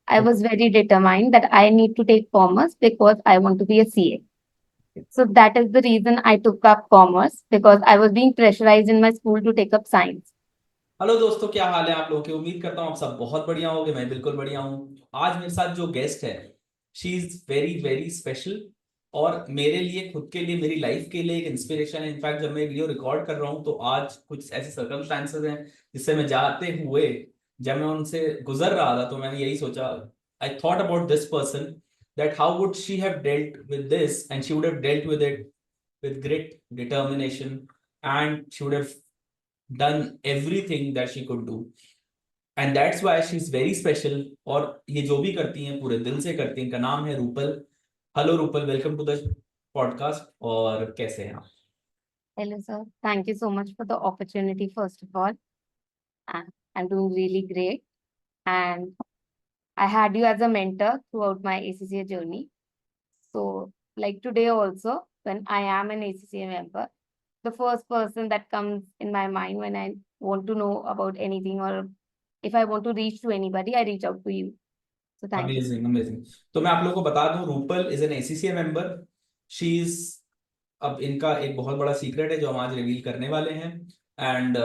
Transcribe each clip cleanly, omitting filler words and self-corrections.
I was very determined that I need to take commerce because I want to be a CA. So that is the reason I took up commerce because I was being pressurized in my school to take up science. Hello दोस्तों, क्या हाल है आप लोगों के। उम्मीद करता हूँ आप सब बहुत बढ़िया होंगे। मैं बिल्कुल बढ़िया हूँ। आज मेरे साथ जो गेस्ट है, she is very very special और मेरे लिए, खुद के लिए, मेरी लाइफ के लिए एक इंस्पिरेशन है। इनफैक्ट जब मैं वीडियो रिकॉर्ड कर रहा हूँ तो आज कुछ ऐसे सर्कमस्टांसेस हैं जिससे मैं जाते हुए, जब मैं उनसे गुजर रहा था तो मैंने यही सोचा, I thought about this person, that how would she have dealt with this, and she would have dealt with it with grit, determination, and she would have done everything that she could do. And that's why she's very special. और ये जो भी करती हैं पूरे दिल से करती हैं। इनका नाम है Rupal. Hello Rupal, welcome to the podcast. और कैसे हैं आप? Hello, sir. Thank you so much for the opportunity, first of all. I'm doing really great. And I had you as a mentor throughout my ACCA journey. So, like today also, when I am an ACCA member, the first person that comes in my mind when I want to know about anything or if I want to reach to anybody, I reach out to you. So, thank you. Amazing amazing. तो मैं आप लोगों को बता दूं, Rupal is an ACCA member. She is, अब इनका एक बहुत बड़ा सीक्रेट है जो हम आज रिवील करने वाले हैं। एंड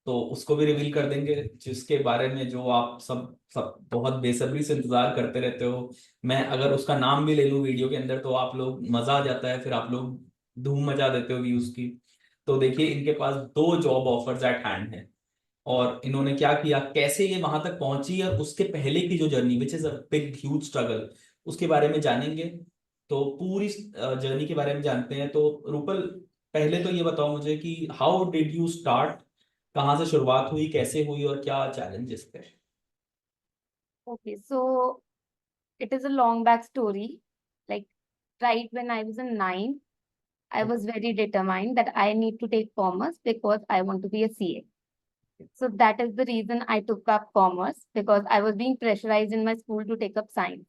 तो उसको भी रिवील कर देंगे, जिसके बारे में जो आप सब सब बहुत बेसब्री से इंतजार करते रहते हो। मैं अगर उसका नाम भी ले लूं वीडियो के अंदर तो आप लोग, मजा आ जाता है, फिर आप लोग धूम मचा देते हो व्यूज की। तो देखिए, इनके पास 2 जॉब ऑफर्स एट हैंड है और इन्होंने क्या किया, कैसे ये वहां तक पहुंची, और उसके पहले की जो journey, which is a big huge struggle, उसके बारे में जानेंगे। तो पूरी जर्नी के बारे में जानते हैं। तो रूपल, पहले तो ये बताओ मुझे कि हाउ डिड यू स्टार्ट, कहाँ से शुरुआत हुई, कैसे हुई, और क्या चैलेंजेस थे? Okay, so it is a long back story. Like, right when I was in ninth, I was very determined that I need to take commerce because I want to be a CA. So that is the reason I took up commerce because I was being pressurized in my school to take up science.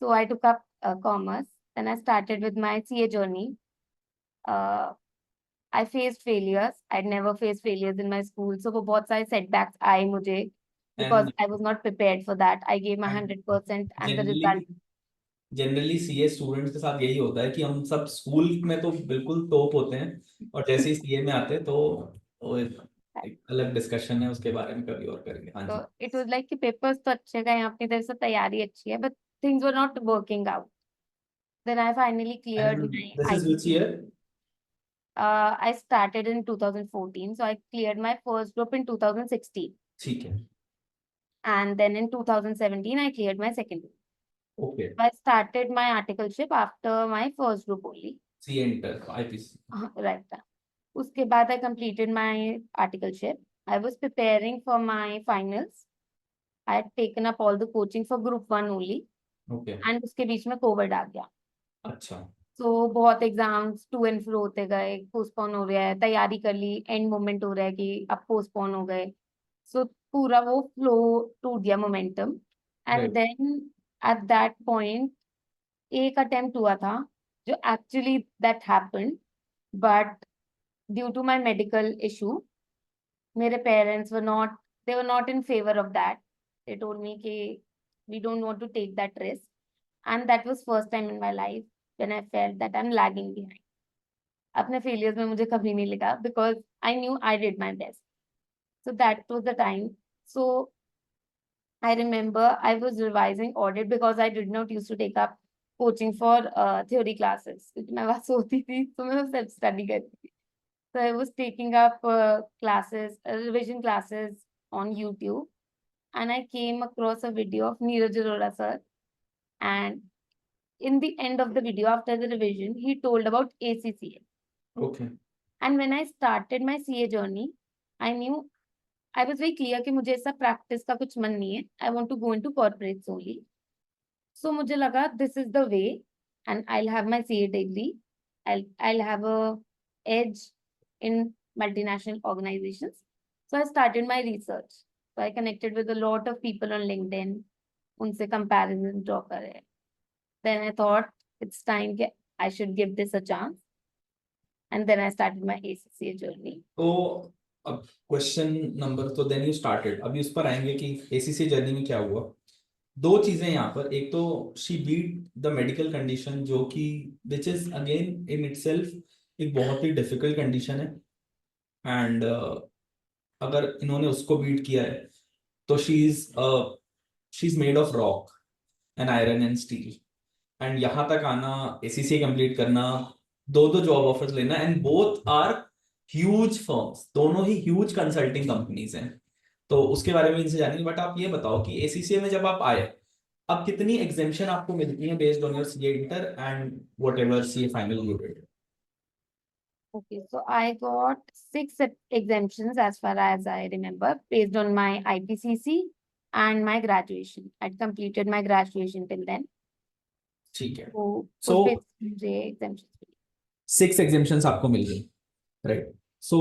So I took up commerce. Then I started with my CA journey. Uh, I faced failures. I'd never faced failures in my school. So वो बहुत सारे setbacks आए मुझे because and I was not prepared for that. I gave my 100% and the generally result. Generally CA students के साथ यही होता है कि हम सब स्कूल में तो बिल्कुल टॉप होते हैं और जैसे ही सीए में आते हैं तो वो एक अलग डिस्कशन है, उसके बारे में कभी और करेंगे। हाँ So ji. it was like कि papers तो अच्छे गए अपनी तरफ से तैयारी अच्छी है but things were not working out. Then I finally cleared and my this is which ICC. Year? I started in 2014, so I cleared my first group in 2016, ठीक है। and then in 2017 I cleared my second group. Okay. I started my articleship after my first group only. C inter IPC. Right. उसके बाद I completed my articleship. I was preparing for my finals. I had taken up all the coaching for group 1 only, okay. and उसके बीच में Covid आ गया. अच्छा। तो बहुत exams to and fro होते गए, पोस्टपोन हो रहा है, तैयारी कर ली, एंड मोमेंट हो रहा है कि अब पोस्टपोन हो गए. सो पूरा वो फ्लो टूट गया, momentum. And right. Then at that point एक अटेम्प्ट हुआ था जो actually that happened, but due to my medical issue मेरे parents were not in favour of that. They told me कि we don't want to take that risk, and that was first time in my life when I felt that I am lagging behind. अपने failures में मुझे कभी नहीं लिखा because I new I did my best. So that was the time. So I remember I was revising audit because I did not used to take up coaching for theory classes. क्योंकि मैं वहाँ सोती थी तो मैं self study करती थी. So I was taking up classes, revision classes on YouTube, and I came across a video of Neeraj Arora sir. And in the end of the video, after the revision, he told about ACCA. Okay. And when I started my CA journey, I knew I was very clear कि मुझे ऐसा practice का कुछ मन नहीं है. I want to go into corporates only. So मुझे लगा this is the way, and I'll have my CA degree. I'll have a edge in multinational organizations. So I started my research. So I connected with a lot of people on LinkedIn. उनसे comparison draw करे. Then I thought it's time कि I should give this a chance. And then I started my ACCA journey. तो अब question number, तो then you started, अभी उस पर आएंगे कि एसीसी जर्नी में क्या हुआ। दो चीजें यहाँ पर, एक तो she beat the medical condition, जो कि which is again in itself एक बहुत ही डिफिकल्ट कंडीशन है। एंड अगर इन्होंने उसको बीट किया है तो she is made of rock and iron and steel. And यहाँ तक आना, एसीसी कंप्लीट करना, दो दो जॉब ऑफर्स लेना, and both are huge firms, दोनों ही ह्यूज कंसल्टिंग कंपनीज हैं। तो उसके बारे में इनसे जानेंगे। बट आप ये बताओ कि एसीसीए में जब आप आए, अब कितनी एग्जेम्पशन आपको मिलती है based on your CA inter and whatever CA final you did? Okay, so I got six exemptions as far as I remember, based on my IPCC and my graduation. I'd completed my graduation till then. ठीक है। तो सो उस base पे मुझे exemptions मिली। 6 exemptions आपको मिल गई, right? सो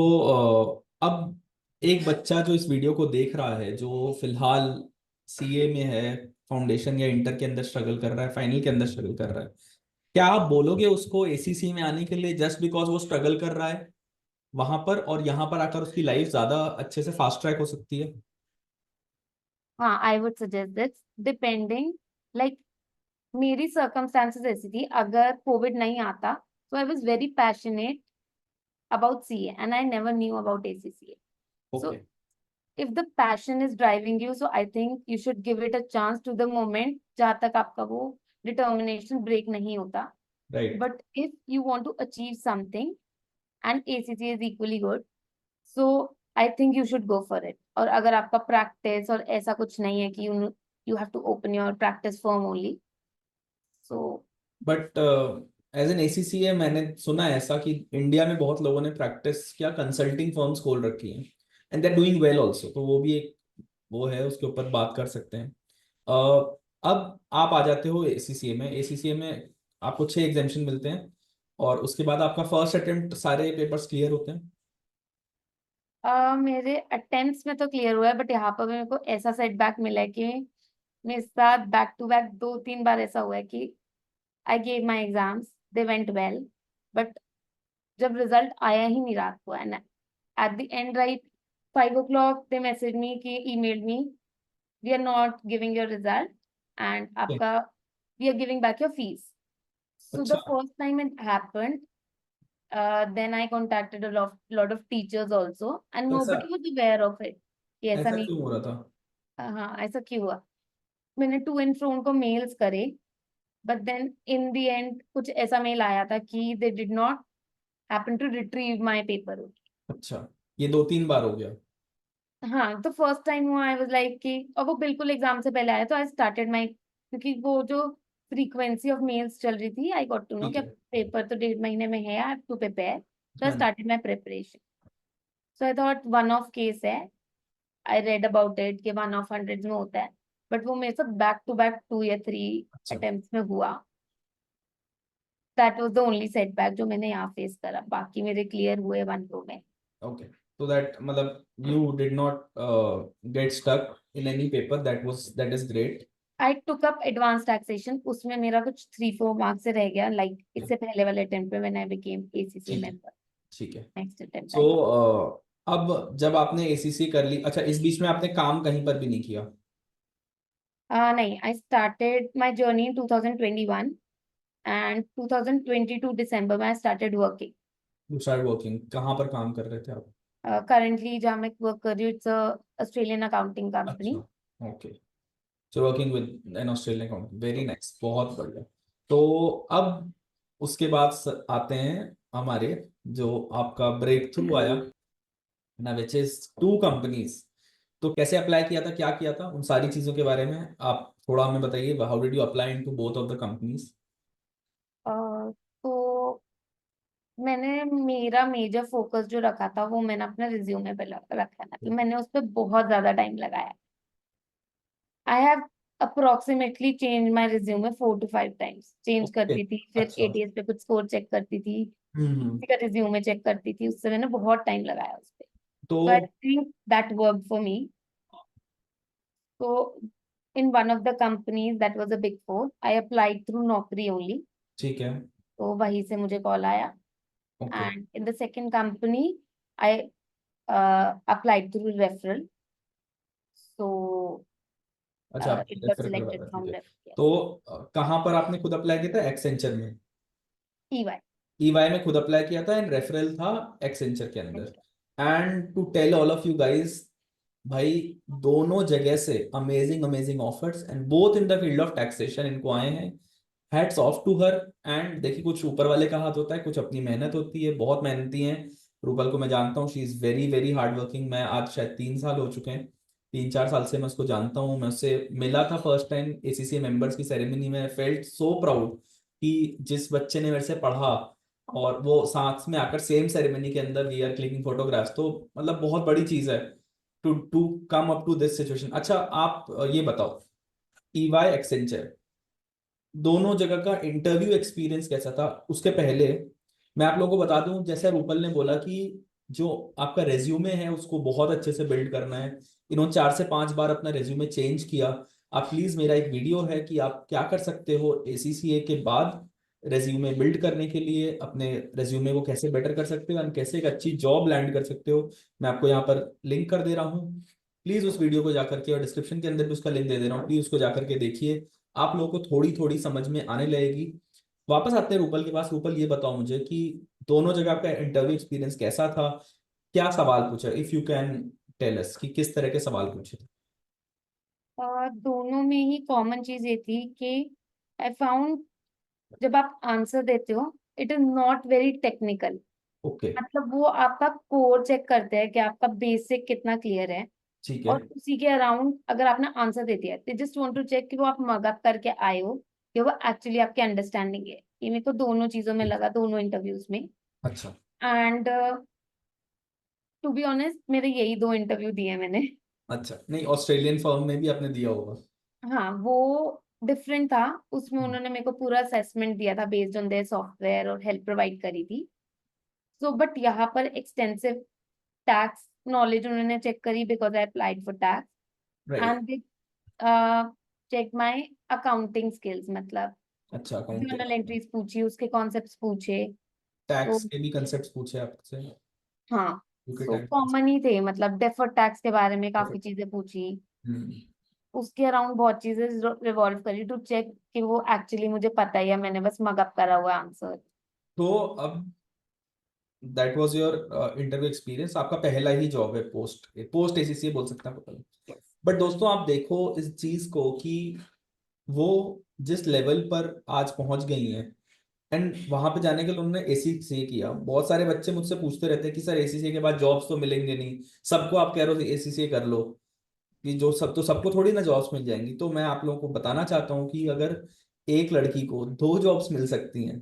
अब एक बच्चा जो इस वीडियो को देख रहा है, जो फिलहाल सीए में है, फाउंडेशन या इंटर के अंदर स्ट्रगल कर रहा है, फाइनल के अंदर स्ट्रगल कर रहा है, क्या आप बोलोगे उसको एसीसी में आने के लिए जस्ट बिकॉज वो स्ट्रगल कर रहा है वहां पर, और यहाँ पर आकर उसकी लाइफ ज्यादा अच्छे से फास्ट ट्रैक हो सकती है? हाँ, I would suggest this depending, like मेरी circumstances ऐसी थी, अगर कोविड नहीं आता so I was very passionate about CA and I never knew about ACCA. So okay, if the passion is driving you, so I think you should give it a chance to the moment जहाँ तक आपका वो determination break नहीं होता. Right. But if you want to achieve something and ACCA is equally good, so I think you should go for it. और अगर आपका practice और ऐसा कुछ नहीं है कि you have to open your practice firm only, so but as an ACCA मैंने सुना है ऐसा कि इंडिया में बहुत लोगों ने प्रैक्टिस क्या कंसल्टिंग फर्म्स खोल रखी हैं, and they are doing well also. तो वो भी एक वो है, उसके ऊपर बात कर सकते हैं। अब आप आ जाते हो एसीसीए में। एसीसीए में आपको 6 एग्जामेशन मिलते हैं, और उसके बाद आपका फर्स्ट अटेम्प्ट सारे पेपर्स क्लियर होते हैं। मेरे अटेम्प्ट्स में तो क्लियर हुआ है, बट यहाँ पर मेरे को ऐसा सेटबैक मिला है कि मेरे साथ बैक टू बैक 2-3 बार ऐसा हुआ है कि I gave my exams, they went well, but जब रिजल्ट आया ही नहीं रात को, and at the end, right, 5 o'clock they messaged me कि emailed me, we are not giving your result and आपका we are giving back your fees. So the अच्छा, first time it happened, then I contacted a lot of teachers also and ऐसा nobody was aware of it कि ऐसा ऐसा नहीं। क्यों हो रहा था? हाँ, ऐसा क्यों हुआ? मैंने टू एंड फ्रो उनको मेल्स करे, but then in the end कुछ ऐसा मेल आया था कि they did not happen to retrieve my paper. अच्छा, ये 2-3 बार हो गया। हाँ, तो फर्स्ट टाइम हुआ, आई वाज लाइक कि, और वो बिल्कुल एग्जाम से पहले आया, तो आई स्टार्टेड माय, क्योंकि वो जो फ्रीक्वेंसी ऑफ मेल्स चल रही थी, आई गॉट टू नो ठीक कि है। पेपर तो 1.5 महीने में है, आई हैव टू प्रिपेयर, सो आई हाँ। Started my preparation. So I thought one of case है, आई रेड अबाउट इट कि 1 of 100 में होता है, बट वो मेरे साथ बैक टू बैक 2 या 3 अच्छा, अटेम्प्ट्स में हुआ। That was the only setback जो मैंने यहाँ फेस करा, बाकी मेरे क्लियर हुए 1-2 में। ओके। तो दैट मतलब you did not get stuck in any paper, that is great. I took up advance taxation, उसमें मेरा कुछ 3-4 मार्क्स से रह गया, लाइक इससे पहले वाले अटेम्प्ट में व्हेन आई बिकेम एसीसी ठीक है। मेंबर। ठीक है। Next attempt so I got. अब जब आपने एसीसी कर ली, अच्छा इस बीच में आपने काम कहीं पर भी नहीं किया? नहीं, I started my journey in 2021 and 2022 दिसंबर में I started working. You start working, कहाँ पर काम कर रहे थे आप? करंटली जहाँ मैं वर्क कर रही हूँ, इट्स ऑस्ट्रेलियन अकाउंटिंग अच्छा, company. Okay. So working with an Australian company, very nice, बहुत बढ़िया। तो अब उसके बाद आते हैं हमारे, जो आपका ब्रेक थ्रू आया ना, विच इज 2 कंपनीज। तो कैसे अप्लाई किया था, क्या किया था, उन सारी चीजों के बारे में आप थोड़ा हमें बताइए। How did you apply into both of the companies? तो मैंने मेरा मेजर फोकस जो रखा था वो मैंने अपने रिज्यूमे पे रखा था, कि मैंने उस पर बहुत ज्यादा टाइम लगाया। I have approximately change my resume 4 to 5 times, change okay. करती थी, फिर अच्छा। एटीएस पे कुछ स्कोर चेक करती थी, हम्म। किसी का रिज्यूमे चेक करती थी, उससे मैंने बहुत टाइम लगाया उस पे। तो so I think that work for me. तो in one of the companies that was a big four, I applied through Naukri only, ठीक है। तो वहीं से मुझे कॉल आया। Okay. And in the second company I applied through referral. So अच्छा, आपने इट गॉट रेफर सिलेक्टेड करवाया, ठीक फ्रॉम है। रेफर। तो कहाँ पर आपने खुद अप्लाई किया था? एक्सेंचर में? EY। ईवाई में खुद अप्लाई किया था एंड रेफरल था एक्सेंचर के अंदर। And to tell all of you guys, भाई दोनों जगह से amazing amazing offers and both in the field of taxation इनको आए हैं। Hats off to her. And देखिए, कुछ ऊपर वाले का हाथ होता है, कुछ अपनी मेहनत होती है, बहुत मेहनती हैं। रूपल को मैं जानता हूँ, she is very very hard working. मैं आज शायद 3 साल हो चुके हैं, 3-4 साल से मैं उसको जानता हूँ। मैं उससे मिला था फर्स्ट टाइम एसीसी मेंबर्स की सेरेमनी में। फेल्ट सो प्राउड कि जिस बच्चे ने मेरे से पढ़ा और वो साथ में आकर सेम सेरेमनी के अंदर वी आर क्लिकिंग फोटोग्राफ्स, तो मतलब बहुत बड़ी चीज है to to come up to this situation. अच्छा, आप ये बताओ, ईवाई एक्सेंचर दोनों जगह का इंटरव्यू एक्सपीरियंस कैसा था? उसके पहले मैं आप लोगों को बता दूं, जैसे रूपल ने बोला कि जो आपका रेज्यूमे है उसको बहुत अच्छे से बिल्ड करना है। इन्होंने 4 से 5 बार अपना रेज्यूमे चेंज किया। आप प्लीज, मेरा एक वीडियो है कि आप क्या कर सकते हो एसीसीए के बाद रेज्यूमे बिल्ड करने के लिए, अपने रेज्यूमे को कैसे बेटर कर सकते हो और कैसे एक अच्छी जॉब लैंड कर सकते हो। मैं आपको यहाँ पर लिंक कर दे रहा हूँ, प्लीज उस वीडियो को जाकर के, और डिस्क्रिप्शन के अंदर भी उसका लिंक दे दे रहा हूँ, प्लीज उसको जाकर के देखिए। आप लोगों को थोड़ी थोड़ी समझ में आने लगेगी। वापस आते हैं रूपल के पास। रूपल, ये बताओ मुझे कि दोनों जगह आपका इंटरव्यू एक्सपीरियंस कैसा था? क्या सवाल पूछा, if you can tell us, कि किस तरह के सवाल पूछे थे? दोनों में ही कॉमन चीज ये थी कि आई फाउंड जब आप आंसर देते हो it is not very technical. Okay, मतलब वो आपका कोर चेक करते हैं कि आपका बेसिक कितना क्लियर है, ठीक है। और उसी के अराउंड अगर आपने आंसर दे दिया, they just want to check कि वो आप मग अप करके आए हो कि वो एक्चुअली आपकी अंडरस्टैंडिंग है। ये मेरे को दोनों चीजों में लगा, दोनों इंटरव्यूज में। अच्छा, एंड टू बी ऑनेस्ट मेरे यही 2 इंटरव्यू दिए मैंने। अच्छा, नहीं ऑस्ट्रेलियन फर्म में भी आपने दिया होगा? हाँ, वो डिफरेंट था। उसमें उन्होंने मेरे को पूरा असेसमेंट दिया था बेस्ड ऑन देयर सॉफ्टवेयर और हेल्प प्रोवाइड करी थी। सो बट यहाँ पर एक्सटेंसिव टैक्स नॉलेज उन्होंने चेक करी because I applied for tax. Right. And they check my accounting skills, मतलब अच्छा, जर्नल अकाउंटिंग। एंट्रीज पूछी, उसके कॉन्सेप्ट्स पूछे। तो टैक्स के भी कंसेप्ट पूछे आपसे? हाँ, यूके सो टैक्स। कॉमन ही थे, मतलब डेफर्ड टैक्स के बारे में काफी चीजें पूछी। हम्म। उसके अराउंड बहुत चीजें रिवॉल्व करी टू चेक कि वो एक्चुअली मुझे पता है या मैंने बस मग अप करा हुआ आंसर। तो अब that was your interview experience, आपका पहला ही जॉब है पोस्ट पोस्ट एसीसी बोल सकते हैं आप। बट दोस्तों, आप देखो इस चीज को कि वो जिस लेवल पर आज पहुंच गई हैं, एंड वहां पे जाने के लिए उन्होंने एसीसीए किया। बहुत सारे बच्चे मुझसे पूछते रहते हैं कि सर एसीसीए के बाद जॉब्स तो मिलेंगे नहीं, सबको आप कह रहे हो एसीसीए कर लो, कि जो सब तो सबको थोड़ी ना जॉब्स मिल जाएंगी। तो मैं आप लोगों को बताना चाहता हूँ कि अगर एक लड़की को 2 जॉब्स मिल सकती हैं,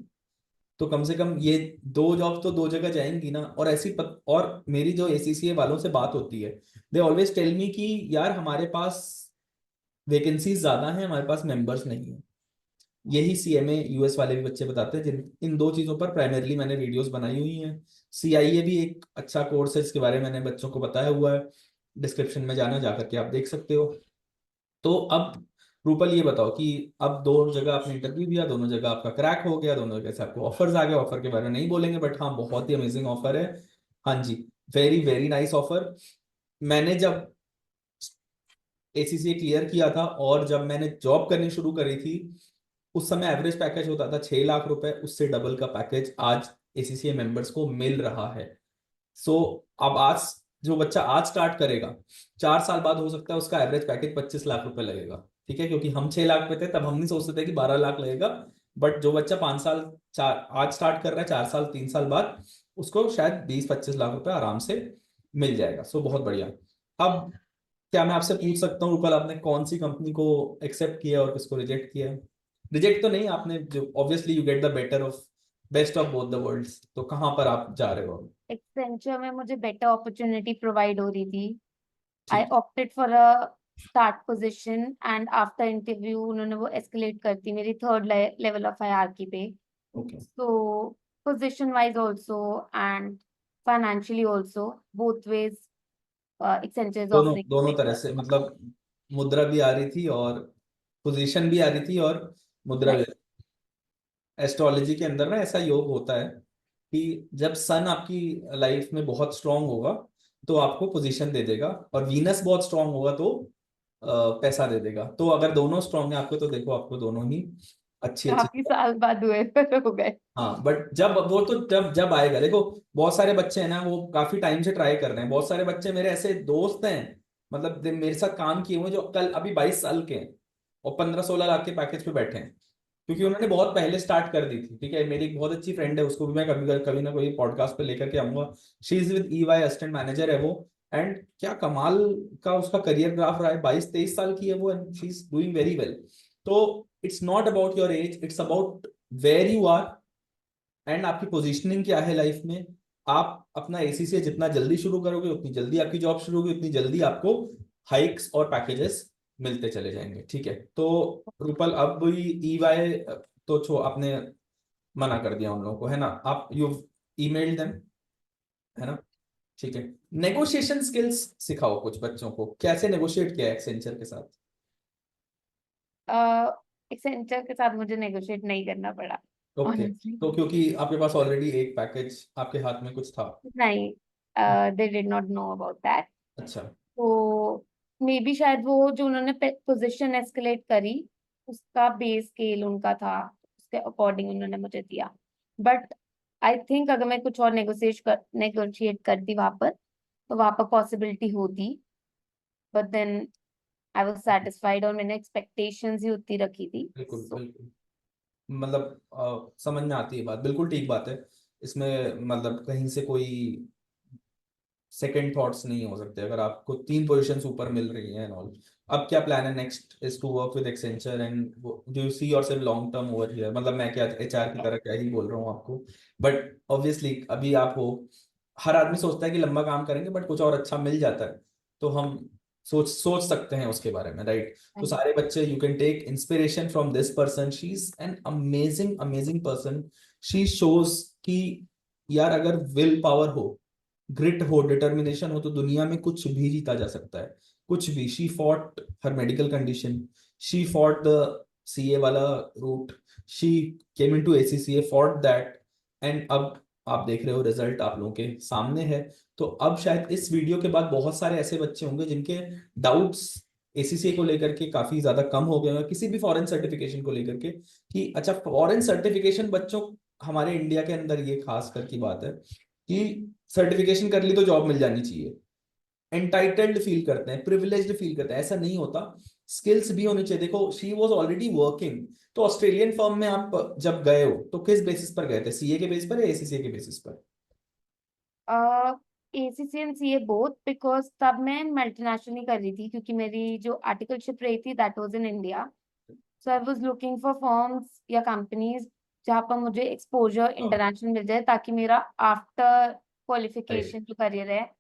तो कम से कम ये 2 जॉब्स तो 2 जगह जाएंगी ना। और और मेरी जो एसीसीए वालों से बात होती है, दे ऑलवेज टेल मी कि यार हमारे पास वैकेंसीज ज्यादा हैं, हमारे पास मेंबर्स नहीं है। यही सीएमए यूएस वाले भी बच्चे बताते हैं, जिन इन 2 चीजों पर प्राइमरली मैंने वीडियोस बनाई हुई हैं। सीआईए भी एक अच्छा कोर्स है, इसके बारे में मैंने बच्चों को बताया हुआ है। डिस्क्रिप्शन में जाना, जाकर के आप देख सकते हो। तो अब रूपल, ये बताओ कि अब 2 जगह आपने इंटरव्यू दिया, दोनों जगह आपका क्रैक हो गया, दोनों जगह से आपको ऑफर्स आ गए। ऑफर के बारे में नहीं बोलेंगे, बट हाँ बहुत ही अमेजिंग ऑफर है। हाँ जी, वेरी वेरी नाइस ऑफर। मैंने जब एसीसी क्लियर किया था और जब मैंने जॉब करनी शुरू करी थी, उस समय एवरेज पैकेज होता था 6 लाख रुपए। उससे डबल का पैकेज आज एसीसी मेंबर्स को मिल रहा है। सो अब आज जो बच्चा आज स्टार्ट करेगा, 4 साल बाद हो सकता है उसका एवरेज पैकेज 25 लाख रुपए लगेगा। ठीक है, क्योंकि हम 6 लाख पे थे तब हम नहीं सोचते थे कि 12 लाख लगेगा। बट जो बच्चा 5 साल, चार आज स्टार्ट कर रहा है, 4 साल 3 साल बाद उसको शायद 20-25 लाख रुपए आराम से मिल जाएगा। सो बहुत बढ़िया। अब क्या मैं आपसे पूछ सकता हूँ रूपल, आपने कौन सी कंपनी को एक्सेप्ट किया और किसको रिजेक्ट किया? रिजेक्ट तो नहीं, आपने जो obviously you get the better of best of both the worlds, तो कहाँ पर आप जा रहे हो? एक्सेंचर में मुझे बेटर अपॉर्चुनिटी प्रोवाइड हो रही थी। आई ठीक। Opted for a start position and after interview उन्होंने वो एस्केलेट करती मेरी थर्ड लेवल ऑफ हायरार्की पे। Okay. So position wise also and financially also, both ways, Accenture is दोनों offering दोनों तरह better. से, मतलब मुद्रा भी आ रही थी और पोजीशन भी आ रही थी और मुद्रा भी। Right. एस्ट्रोलॉजी के अंदर ना ऐसा योग होता है कि जब सन आपकी लाइफ में बहुत स्ट्रांग होगा तो आपको पोजीशन दे देगा, और वीनस बहुत स्ट्रांग होगा तो पैसा दे देगा। तो अगर दोनों स्ट्रांग है आपको, तो देखो आपको दोनों ही अच्छी अच्छी। काफी साल बाद हुए पर हो गए। हाँ बट जब वो तो जब जब आएगा देखो, बहुत सारे बच्चे हैं ना वो काफी टाइम से ट्राई कर रहे हैं। बहुत सारे बच्चे मेरे ऐसे दोस्त हैं, मतलब मेरे साथ काम किए हुए, जो कल अभी 22 साल के हैं और 15-16 लाख के पैकेज पे बैठे हैं, क्योंकि उन्होंने बहुत पहले स्टार्ट कर दी थी। ठीक है, मेरी एक बहुत अच्छी फ्रेंड है, उसको भी मैं कभी कभी ना कोई पॉडकास्ट पे लेकर के आऊंगा। She is with EY, assistant manager है वो। एंड क्या कमाल का उसका करियर ग्राफ रहा है, 22-23 साल की है वो, and she is doing very well. तो it's not about your age, it's about where you are and आपकी पोजीशनिंग क्या है लाइफ में। आप अपना ACCA जितना जल्दी शुरू करोगे, उतनी जल्दी आपकी जॉब शुरू होगी, उतनी जल्दी आपको हाइक्स और पैकेजेस मिलते चले जाएंगे। ठीक है, तो रूपल अब EY तो छो आपने मना कर दिया उन लोगों को, है ना? आप यू ईमेल देम, है ना? ठीक है, नेगोशिएशन स्किल्स सिखाओ कुछ बच्चों को, कैसे नेगोशिएट किया एक्सेंचर के साथ। एक्सेंचर के साथ मुझे नेगोशिएट नहीं करना पड़ा ओके, ऑनेस्टली। तो क्योंकि आपके पास ऑलरेडी एक पैकेज आपके हाथ में कुछ था। नहीं, दे did not know about that. अच्छा, तो मे बी शायद वो जो उन्होंने पोजीशन एस्केलेट करी, उसका बेस स्केल उनका था, उसके अकॉर्डिंग उन्होंने मुझे दिया। बट आई थिंक अगर मैं कुछ और नेगोशिएट करती वहां पर, तो वहां पर पॉसिबिलिटी होती। But then I was satisfied, और मैंने एक्सपेक्टेशंस ही उतनी रखी थी। बिल्कुल सो बिल्कुल, मतलब समझ में आती है बात, बिल्कुल ठीक बात है। इसमें मतलब कहीं से कोई सेकंड थॉट्स नहीं हो सकते अगर आपको 3 पोजीशंस ऊपर मिल रही हैं एंड ऑल। अब क्या प्लान है next? Is to work with Accenture and do you see yourself long term over here? मतलब मैं क्या HR की तरह क्या ही बोल रहा हूँ आपको, बट ऑब्वियसली अभी आप हो, हर आदमी सोचता है कि लंबा काम करेंगे, बट कुछ और अच्छा मिल जाता है तो हम सोच सोच सकते हैं उसके बारे में, राइट? तो सारे बच्चे, you can take inspiration from this person, she is an amazing amazing person. She shows कि यार अगर विल पावर हो, ग्रिट हो, डिटर्मिनेशन हो, तो दुनिया में कुछ भी जीता जा सकता है, कुछ भी। She fought her medical condition, she fought the CA वाला route, she came into ACCA, fought that, and अब आप देख रहे हो रिजल्ट आप लोगों के सामने है। तो अब शायद इस वीडियो के बाद बहुत सारे ऐसे बच्चे होंगे जिनके डाउट्स ACCA को लेकर के काफी ज्यादा कम हो गए हैं, किसी भी फॉरेन सर्टिफिकेशन को लेकर के, कि अच्छा फॉरेन सर्टिफिकेशन बच्चों, हमारे इंडिया के अंदर ये खास कर की बात है कि सर्टिफिकेशन कर ली तो जॉब मिल जानी चाहिए। एंटाइटल्ड फील करते हैं, प्रिविलेज्ड फील करते हैं, ऐसा नहीं होता। स्किल्स भी होनी चाहिए। देखो शी वाज ऑलरेडी वर्किंग, तो ऑस्ट्रेलियन फर्म में आप जब गए हो तो किस बेसिस पर गए थे? CA के बेसिस पर या ACCA के बेसिस पर? ACCA and CA both, because तब मैं मल्टीनेशनल ही कर रही थी, क्योंकि मेरी जो आर्टिकलशिप रही थी that was in India. So I was looking for firms या कंपनीज जहाँ पर मुझे एक्सपोजर इंटरनेशनल मिल जाए, ताकि मेरा आफ्टर राइट, क्वालिफिकेशन जो करियर है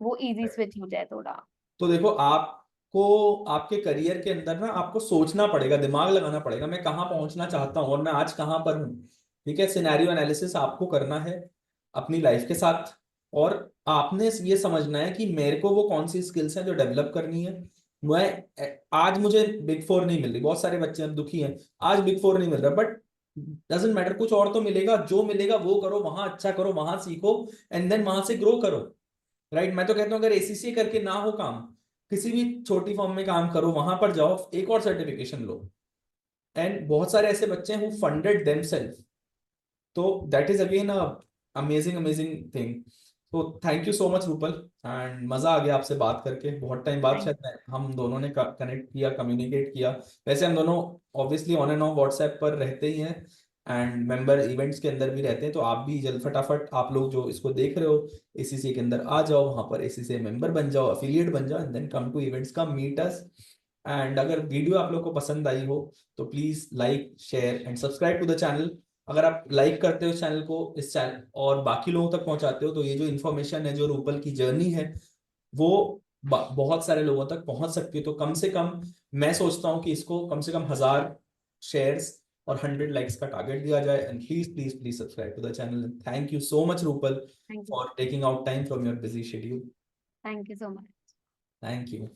वो इजी स्विच हो जाए थोड़ा। तो देखो आपको आपके करियर के अंदर ना आपको सोचना पड़ेगा, दिमाग लगाना पड़ेगा, मैं कहाँ पहुंचना चाहता हूँ और मैं आज कहाँ पर हूँ। ठीक है, सिनेरियो एनालिसिस आपको करना है अपनी लाइफ के साथ, और आपने ये समझना है कि मेरे को वो कौन सी स्किल्स हैं जो डेवलप करनी है। मैं आज मुझे Big 4 नहीं मिल रही, बहुत सारे बच्चे हम दुखी हैं, आज Big 4 नहीं मिल रहा, बट डजेंट मैटर, कुछ और तो मिलेगा, जो मिलेगा वो करो, वहां अच्छा करो, वहां सीखो, एंड देन वहां से ग्रो करो। राइट, मैं तो कहता हूँ अगर ACCA करके ना हो काम, किसी भी छोटी फॉर्म में काम करो, वहां पर जाओ, एक और सर्टिफिकेशन लो। एंड बहुत सारे ऐसे बच्चे हैं हु फंडेड देमसेल्फ, तो that is again a amazing amazing thing. तो thank you so much Rupal, and मजा आ गया आपसे बात करके, बहुत टाइम बाद थैंक शायद हम दोनों ने कनेक्ट किया, कम्युनिकेट किया। वैसे हम दोनों obviously on end of WhatsApp पर रहते ही हैं, एंड मेंबर इवेंट्स के अंदर भी रहते हैं। तो आप भी जल्द फटाफट, आप लोग जो इसको देख रहे हो, ACCA के अंदर आ जाओ, वहां पर ACCA मेंबर बन जाओ, अफिलिएट बन जाओ, and then come to events, come meet us. And अगर वीडियो आप लोग को पसंद आई हो तो please like share and subscribe to the channel. अगर आप लाइक करते हो चैनल को, इस चैनल और बाकी लोगों तक पहुंचाते हो, तो ये जो इन्फॉर्मेशन है, जो रूपल की जर्नी है, वो बहुत सारे लोगों तक पहुंच सकती है। तो कम से कम मैं सोचता हूँ कि इसको कम से कम 1000 शेयर्स और 100 लाइक्स का टारगेट दिया जाए। And please please please subscribe to the channel. Thank you so much Rupal you. For taking out time from your busy schedule. Thank you so much. Thank you.